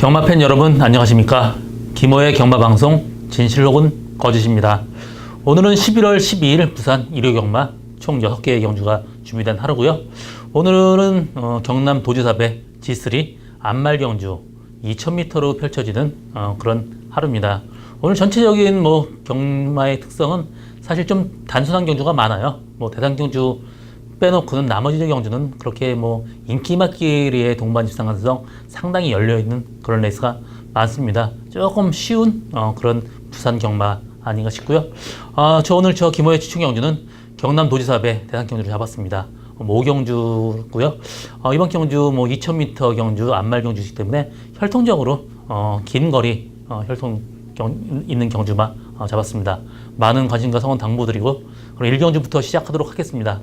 경마팬 여러분 안녕하십니까. 김호의 경마방송 진실록은 거짓입니다. 오늘은 11월 12일 부산 1호 경마 총 6개의 경주가 준비된 하루고요. 오늘은 경남 도지사배 G3 안말 경주 2000m로 펼쳐지는 그런 하루입니다. 오늘 전체적인 경마의 특성은 사실 좀 단순한 경주가 많아요. 대상 경주 빼놓고는 나머지 경주는 그렇게 인기맞기리의 동반 입상 가능성 상당히 열려있는 그런 레이스가 많습니다. 조금 쉬운 그런 부산 경마 아닌가 싶고요. 오늘 김호의 추천 경주는 경남 도지사배 대상 경주를 잡았습니다. 5경주고요. 이번 경주 2000m 경주 안말 경주이기 때문에 혈통적으로 긴 거리 혈통 있는 경주만 잡았습니다. 많은 관심과 성원 당부드리고 그럼 1경주부터 시작하도록 하겠습니다.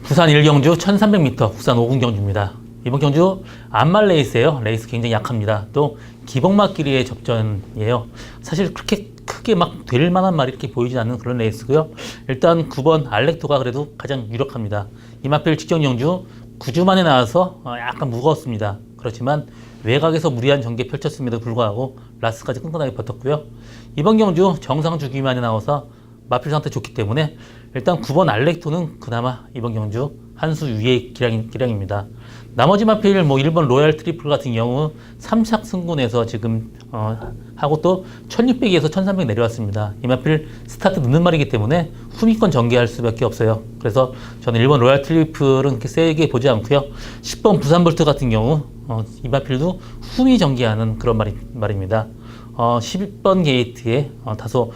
부산 1경주 1300m 국산 5군 경주입니다. 이번 경주 안말 레이스예요. 레이스 굉장히 약합니다. 또 기복막길이의 접전이에요. 사실 그렇게 크게 될 만한 말이 이렇게 보이지 않는 그런 레이스고요. 일단 9번 알렉토가 그래도 가장 유력합니다. 이마필 직전 경주 9주 만에 나와서 약간 무거웠습니다. 그렇지만 외곽에서 무리한 전개 펼쳤음에도 불구하고 라스까지 끈끈하게 버텼고요. 이번 경주 정상 주기 만에 나와서 마필 상태 좋기 때문에 일단 9번 알렉토는 그나마 이번 경주 한 수 위의 기량입니다. 나머지 마필 1번 로얄 트리플 같은 경우 3착 승군에서 지금 하고 또 1600에서 1300 내려왔습니다. 이 마필 스타트 늦는 말이기 때문에 후미권 전개할 수밖에 없어요. 그래서 저는 1번 로얄 트리플은 그렇게 세게 보지 않고요. 10번 부산볼트 같은 경우 이 마필도 후미 전개하는 그런 말입니다. 11번 게이트에 다소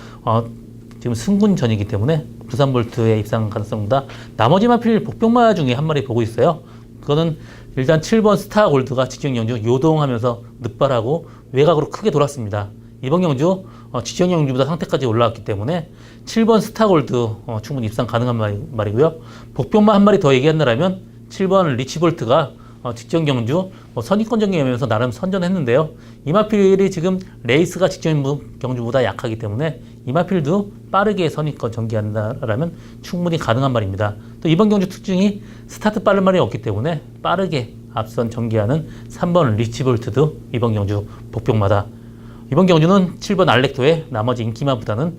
지금 승군전이기 때문에 부산볼트의 입상 가능성보다 나머지 마필 복병마 중에 한 마리 보고 있어요. 그거는 일단 7번 스타골드가 직전 경주 요동하면서 늑발하고 외곽으로 크게 돌았습니다. 이번 경주 직전 경주보다 상태까지 올라왔기 때문에 7번 스타골드 충분히 입상 가능한 말이고요. 복병마 한 마리 더 얘기한다면 7번 리치볼트가 직전 경주 선입권 전개하면서 나름 선전했는데요. 이마필이 지금 레이스가 직전 경주보다 약하기 때문에 이마필도 빠르게 선입권 전개한다라면 충분히 가능한 말입니다. 또 이번 경주 특징이 스타트 빠른 말이 없기 때문에 빠르게 앞선 전개하는 3번 리치볼트도 이번 경주 복병마다. 이번 경주는 7번 알렉토의 나머지 인기마보다는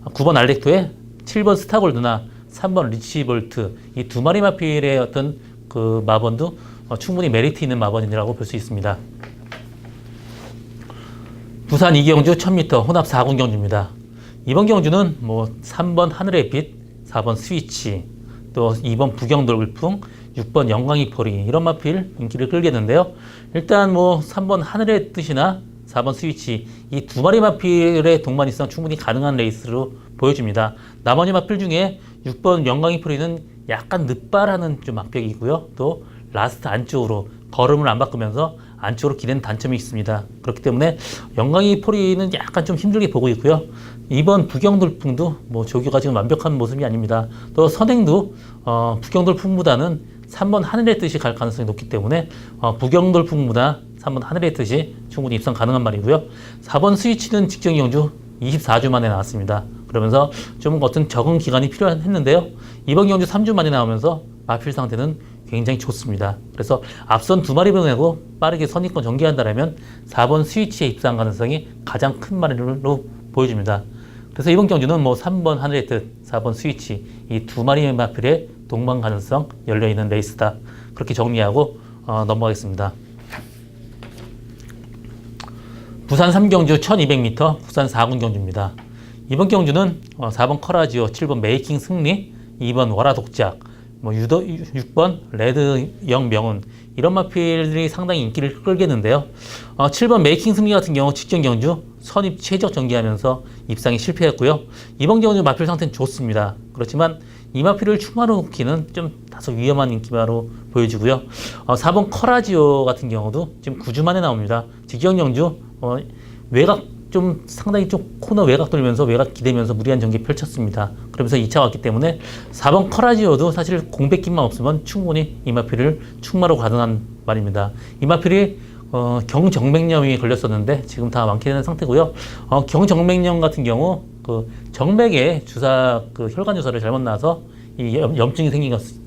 9번 알렉토의 7번 스타골드나 3번 리치볼트 이 두 마리 마필의 어떤 그 마번도 충분히 메리트 있는 마번이라고 볼 수 있습니다. 부산 2경주 1000m 혼합 4군 경주입니다. 이번 경주는 3번 하늘의 빛, 4번 스위치, 또 2번 부경돌풍, 6번 영광이 포리 이런 마필 인기를 끌겠는데요. 일단 3번 하늘의 뜻이나 4번 스위치 이 두 마리 마필의 동반 입상 충분히 가능한 레이스로 보여집니다. 나머지 마필 중에 6번 영광이 포리는 약간 늑발하는 좀 악벽이고요. 또 라스트 안쪽으로 걸음을 안 바꾸면서 안쪽으로 기댄 단점이 있습니다. 그렇기 때문에 영광이 포리는 약간 좀 힘들게 보고 있고요. 이번 부경돌풍도 조교가 지금 완벽한 모습이 아닙니다. 또 선행도 부경돌풍보다는 3번 하늘의 뜻이 갈 가능성이 높기 때문에 부경돌풍보다 3번 하늘의 뜻이 충분히 입상 가능한 말이고요. 4번 스위치는 직전 경주 24주 만에 나왔습니다. 그러면서 좀 어떤 적응 기간이 필요했는데요. 이번 경주 3주 만에 나오면서 마필 상태는 굉장히 좋습니다. 그래서 앞선 두 마리 보내고 빠르게 선입권 전개한다면 4번 스위치의 입상 가능성이 가장 큰 말로 보여집니다. 그래서 이번 경주는 3번 하늘의 뜻, 4번 스위치 이 두 마리의 마필의 동반 가능성 열려있는 레이스다. 그렇게 정리하고 넘어가겠습니다. 부산 3경주 1200m 국산 4군 경주입니다. 이번 경주는 4번 커라지오, 7번 메이킹 승리, 2번 월화 독작, 6번 레드 영 명운 이런 마필들이 상당히 인기를 끌겠는데요. 7번 메이킹 승리 같은 경우 직전 경주 선입 최적 전개하면서 입상이 실패했고요. 이번 경주 마필 상태는 좋습니다. 그렇지만 이 마필을 추마로 놓기는 좀 다소 위험한 인기마로 보여지고요. 4번 커라지오 같은 경우도 지금 9주 만에 나옵니다. 직전 경주 외곽 좀 상당히 좀 코너 외곽 돌면서 외곽 기대면서 무리한 전개 펼쳤습니다. 그러면서 2차 왔기 때문에 4번 커라지오도 사실 공백기만 없으면 충분히 이마필을 충마로 가능한 말입니다. 이마필이 경정맥염이 걸렸었는데 지금 다 완쾌되는 상태고요. 경정맥염 같은 경우 그 정맥에 주사 혈관 주사를 잘못 놔서 이 염증이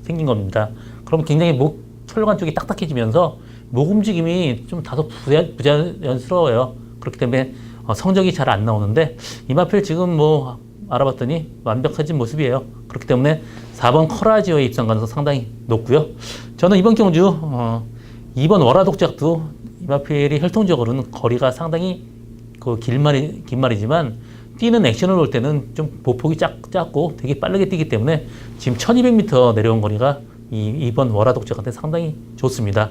생긴 겁니다. 그럼 굉장히 목 혈관 쪽이 딱딱해지면서 목 움직임이 좀 다소 부자연스러워요. 그렇기 때문에 성적이 잘 안 나오는데 이마필 지금 뭐 알아봤더니 완벽해진 모습이에요. 그렇기 때문에 4번 커라지오의 입상 가능성 상당히 높고요. 저는 이번 경주 2번 월화독작도 이마필이 혈통적으로는 거리가 상당히 긴 말이지만 뛰는 액션을 볼 때는 좀 보폭이 작고 되게 빠르게 뛰기 때문에 지금 1200m 내려온 거리가 2번 월화독작한테 상당히 좋습니다.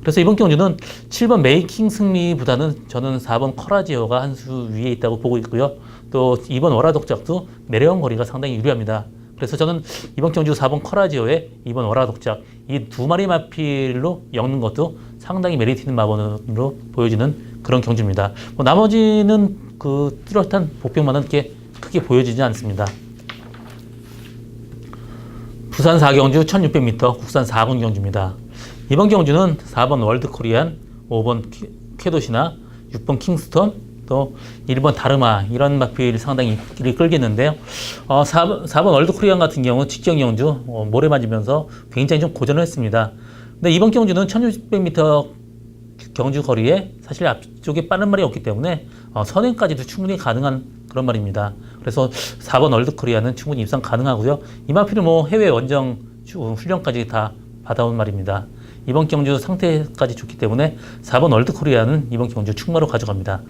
그래서 이번 경주는 7번 메이킹 승리보다는 저는 4번 커라지오가 한 수 위에 있다고 보고 있고요. 또 2번 월화독작도 내려온 거리가 상당히 유리합니다. 그래서 저는 이번 경주 4번 커라지오에 2번 월화독작 이 두 마리 마필로 엮는 것도 상당히 메리트 있는 마번으로 보여지는 그런 경주입니다. 나머지는 그 뚜렷한 복병만은 이렇게 크게 보여지지 않습니다. 부산 4경주 1600m 국산 4군 경주입니다. 이번 경주는 4번 월드코리안, 5번 쾌도시나, 6번 킹스톤, 또 1번 다르마 이런 마필이 상당히 인기를 끌겠는데요. 4번 월드코리안 같은 경우 직전 경주 모래 맞으면서 굉장히 좀 고전을 했습니다. 근데 이번 경주는 1600m 경주 거리에 사실 앞쪽에 빠른 말이 없기 때문에 선행까지도 충분히 가능한 그런 말입니다. 그래서 4번 월드코리아는 충분히 입상 가능하고요. 이 마필은 뭐 해외 원정 훈련까지 다 받아온 말입니다. 이번 경주 상태까지 좋기 때문에 4번 월드코리아는 이번 경주 충마로 가져갑니다.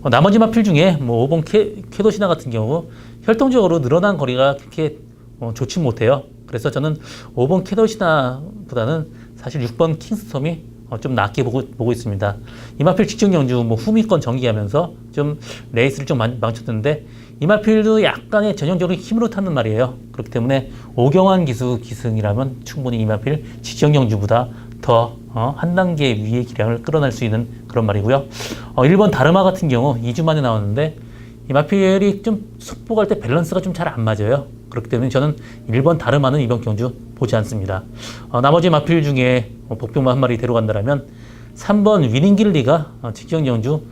나머지 마필 중에 뭐 5번 쾌도시나 같은 경우 혈통적으로 늘어난 거리가 그렇게 좋지 못해요. 그래서 저는 5번 쾌도시나보다는 사실 6번 킹스톰이 좀 낮게 보고 있습니다. 이 마필 직전 경주 뭐 후미권 전개하면서 좀 레이스를 좀 망쳤는데 이 마필도 약간의 전형적으로 힘으로 타는 말이에요. 그렇기 때문에 오경환 기수 기승이라면 충분히 이 마필 직전 경주보다 더 한 단계 위의 기량을 끌어낼 수 있는 그런 말이고요. 1번 다르마 같은 경우 2주 만에 나왔는데 이 마필이 좀 속보갈 때 밸런스가 좀 잘 안 맞아요. 그렇기 때문에 저는 1번 다르마는 이번 경주 보지 않습니다. 나머지 마필 중에 복병만 한 마리 데려간다면 3번 위닝길리가 직전 경주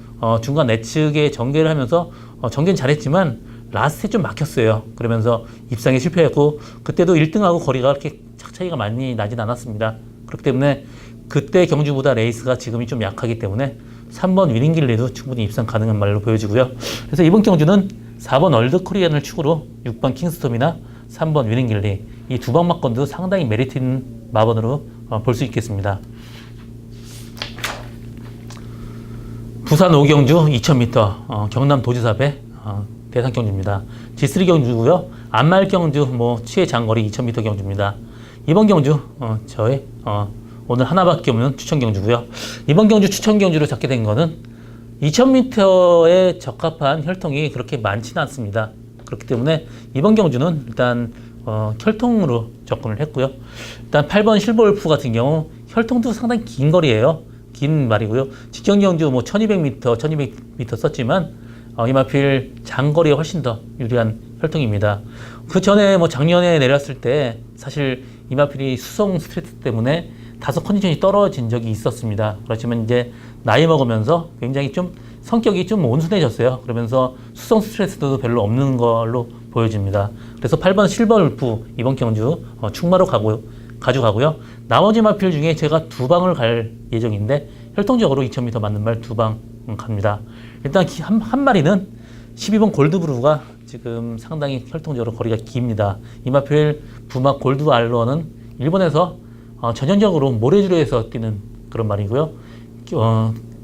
중간 내측에 전개를 하면서 전개는 잘했지만 라스트에 좀 막혔어요. 그러면서 입상에 실패했고 그때도 1등하고 거리가 그렇게 차이가 많이 나진 않았습니다. 그렇기 때문에 그때 경주보다 레이스가 지금이 좀 약하기 때문에 3번 위닝길리도 충분히 입상 가능한 말로 보여지고요. 그래서 이번 경주는 4번 월드코리안을 축으로 6번 킹스톰이나 3번 위닝길리 이 두 방막건도 상당히 메리트 있는 마번으로 볼 수 있겠습니다. 부산 5경주 2000m 경남 도지사배 대상 경주입니다. G3 경주고요. 안말 경주 최장거리 2000m 경주입니다. 이번 경주 저의 오늘 하나밖에 없는 추천 경주고요. 이번 경주 추천 경주로 잡게 된 거는 2000m에 적합한 혈통이 그렇게 많지는 않습니다. 그렇기 때문에 이번 경주는 일단 혈통으로 접근을 했고요. 일단 8번 실버울프 같은 경우 혈통도 상당히 긴 거리예요. 긴 말이고요. 직전 경주 1200m, 1200m 썼지만 이마필 장거리에 훨씬 더 유리한 혈통입니다. 그 전에 작년에 내렸을 때 사실 이마필이 수송 스트레스 때문에 다소 컨디션이 떨어진 적이 있었습니다. 그렇지만 이제 나이 먹으면서 굉장히 좀 성격이 좀 온순해졌어요. 그러면서 수송 스트레스도 별로 없는 걸로 보여집니다. 그래서 8번 실버울프 이번 경주 충마로 가져가고요. 나머지 마필 중에 제가 두 방을 갈 예정인데 혈통적으로 2000m 맞는 말 두 방 갑니다. 일단 한 마리는 12번 골드브루가 지금 상당히 혈통적으로 거리가 깁니다. 이 마필 부막 골드 알로는 일본에서 전형적으로 모래주로에서 뛰는 그런 말이고요.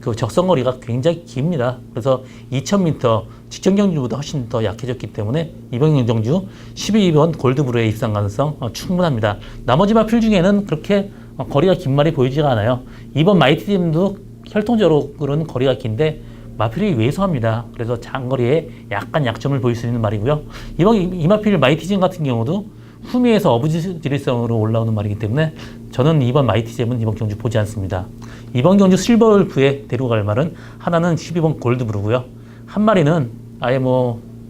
그 적성거리가 굉장히 깁니다. 그래서 2000m 직전 경주보다 훨씬 더 약해졌기 때문에 이번 경주 12번 골드브루의 입상 가능성 충분합니다. 나머지 마필 중에는 그렇게 거리가 긴 말이 보이지가 않아요. 이번 마이티즘도 혈통적으로는 거리가 긴데 마필이 왜소합니다. 그래서 장거리에 약간 약점을 보일 수 있는 말이고요. 이 마필 마이티즘 같은 경우도 후미에서 어부지리성으로 올라오는 말이기 때문에 저는 이번 마이티즘은 이번 경주 보지 않습니다. 이번 경주 실버울프에 데려갈 말은 하나는 12번 골드브루고요. 한 마리는 아예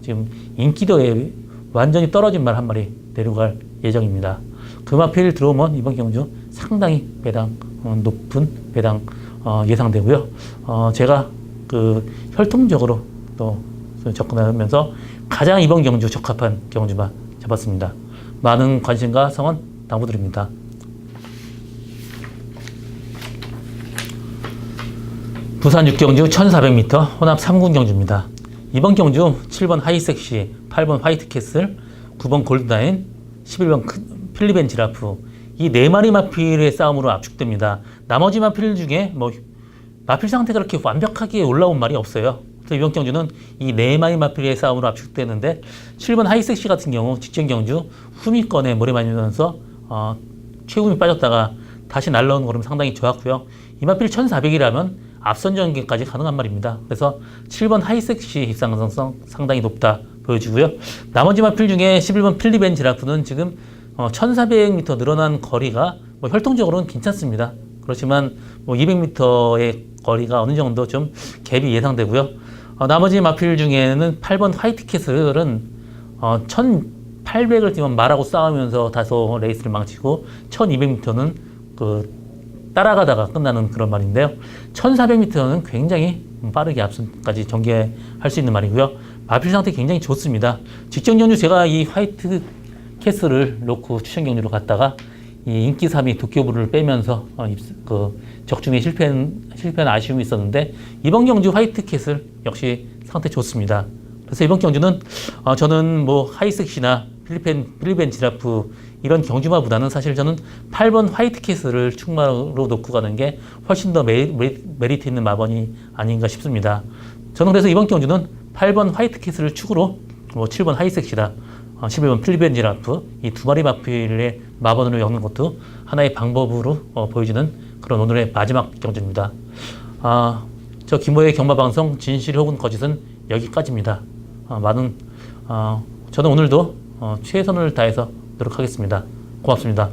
지금 인기도에 완전히 떨어진 말 한 마리 데려갈 예정입니다. 그 마필 들어오면 이번 경주 상당히 배당 높은 배당 예상되고요. 제가 그 혈통적으로 또 접근하면서 가장 이번 경주 적합한 경주만 잡았습니다. 많은 관심과 성원 당부드립니다. 부산 6경주 1400m 혼합 3군 경주입니다. 이번 경주 7번 하이섹시, 8번 화이트캐슬, 9번 골드나인, 11번 필리벤 지라프 이 4마리 마필의 싸움으로 압축됩니다. 나머지 마필 중에 마필 상태가 그렇게 완벽하게 올라온 말이 없어요. 그래서 이번 경주는 이 4마리 마필의 싸움으로 압축되는데 7번 하이섹시 같은 경우 직전 경주 후미권에 모래 맞으면서 최후미 빠졌다가 다시 날라오는 걸음 상당히 좋았고요. 이 마필 1400이라면 앞선 전개까지 가능한 말입니다. 그래서 7번 하이섹시 입상 가능성 상당히 높다 보여지고요. 나머지 마필 중에 11번 필리벤 지라프는 지금 1400m 늘어난 거리가 혈통적으로는 괜찮습니다. 그렇지만 200m의 거리가 어느 정도 좀 갭이 예상되고요. 나머지 마필 중에는 8번 화이트캐슬은 1800을 지금 말하고 싸우면서 다소 레이스를 망치고 1200m는 따라가다가 끝나는 그런 말인데요. 1400m는 굉장히 빠르게 앞선까지 전개할 수 있는 말이고요. 마필 상태 굉장히 좋습니다. 직전 경주 제가 이 화이트 캐슬을 놓고 추천 경주로 갔다가 이 인기 3위 도쿄부를 빼면서 적중에 실패한 아쉬움이 있었는데 이번 경주 화이트 캐슬 역시 상태 좋습니다. 그래서 이번 경주는 저는 하이섹시나 필리벤 지라프 이런 경주마보다는 사실 저는 8번 화이트 캐슬을 축마로 놓고 가는 게 훨씬 더 메리트 있는 마번이 아닌가 싶습니다. 저는 그래서 이번 경주는 8번 화이트 캐슬을 축으로 7번 하이섹시나 11번 필리벤 지라프 이 2마리 마필의 마번으로 엮는 것도 하나의 방법으로 보여지는 그런 오늘의 마지막 경주입니다. 저 김호의 경마방송 진실 혹은 거짓은 여기까지입니다. 저는 오늘도 최선을 다해서 노력하겠습니다. 고맙습니다.